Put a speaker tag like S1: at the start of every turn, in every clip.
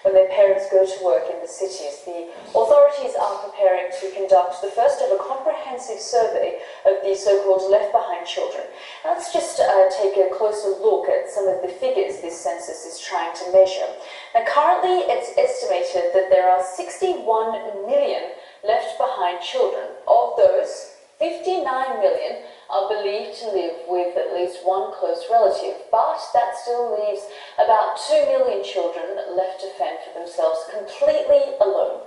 S1: when their parents go to work in the cities. The authorities are preparing to conduct the first ever comprehensive survey of the so-called left-behind children. Let's just take a closer look at some of the figures this census is trying to measure. Now, currently, it's estimated that there are 61 million left-behind children. Of those, 59 million are believed to live with at least one close relative, but that still leaves about 2 million children left to fend for themselves completely alone.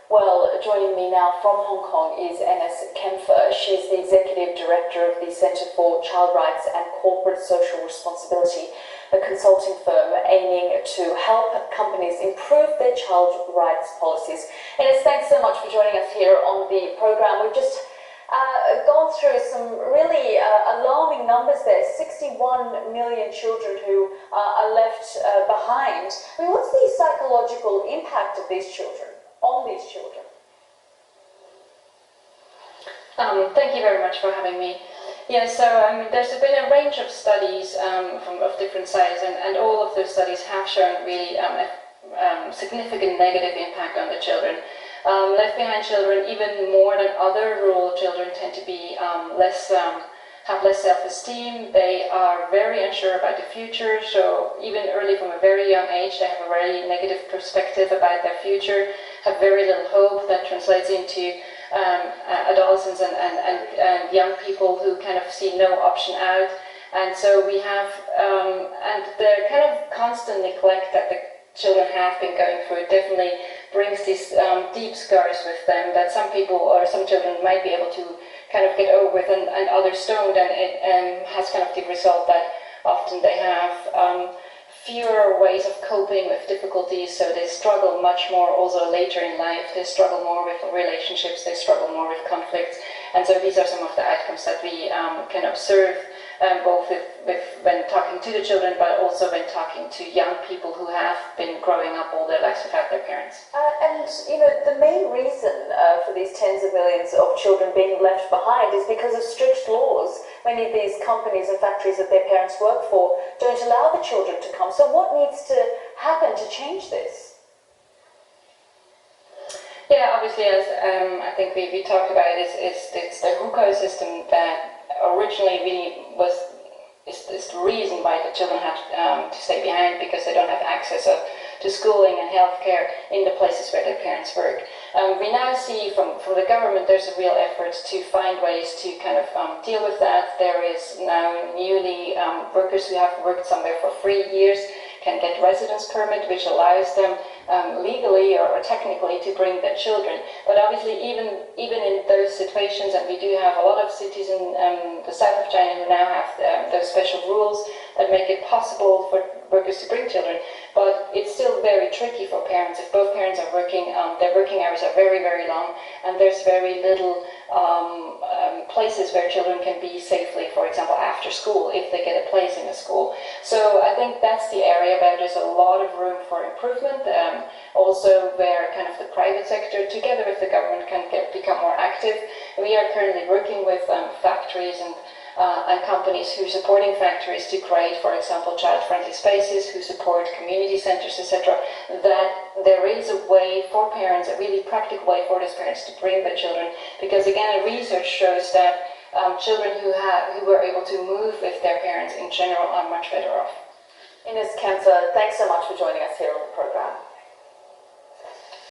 S1: Well, joining me now from Hong Kong is Ines Kaempfer. She's the Executive Director of the Centre for Child Rights and Corporate Social Responsibility, a consulting firm aiming to help companies improve their child rights policies. Ines, thanks so much for joining us here on the program. We've just gone through some really alarming numbers there. 61 million children who are left behind. I mean, what's the psychological impact of these children, on these children?
S2: Thank you very much for having me. Yeah, so there's been a range of studies of different sizes, and all of those studies have shown really significant negative impact on the children. Left behind children, even more than other rural children, tend to be have less self-esteem. They are very unsure about the future, so even early from a very young age, they have a very negative perspective about their future, have very little hope. That translates into adolescents and young people who kind of see no option out. And so we have, and the kind of constant neglect that the children have been going through definitely brings these deep scars with them that some people or some children might be able to kind of get over with, and others don't, and it has kind of the result that often they have fewer ways of coping with difficulties, so they struggle much more also later in life. They struggle more with relationships, they struggle more with conflicts, and so these are some of the outcomes that we can observe both with when talking to the children, but also when talking to young people who have been growing up all their lives without their parents.
S1: And you know, the main reason for these tens of millions of children being left behind is because of strict laws. Many of these companies and factories that their parents work for don't allow the children to come. So what needs to happen to change this?
S2: Yeah, obviously, as I think we talked about, it's the hukou system that originally really is the reason why the children have to stay behind, because they don't have access to schooling and healthcare in the places where their parents work. We now see from the government there's a real effort to find ways to kind of deal with that. There is now newly workers who have worked somewhere for 3 years can get residence permit, which allows them legally or technically to bring their children. But obviously, even in those situations, and we do have a lot of cities in the south of China who now have those special rules that make it possible for workers to bring children, but it's still very tricky for parents. If both parents are working, their working hours are very, very long, and there's very little places where children can be safely, for example, after school, if they get a place in a school. So I think that's the area where there's a lot of room for improvement, also where kind of the private sector, together with the government, can become more active. We are currently working with factories and companies who are supporting factories to create, for example, child-friendly spaces, who support community centers, etc., that there is a way for parents, a really practical way for those parents to bring their children, because again, research shows that children who were able to move with their parents in general are much better off.
S1: Ines Kaempfer, thanks so much for joining us here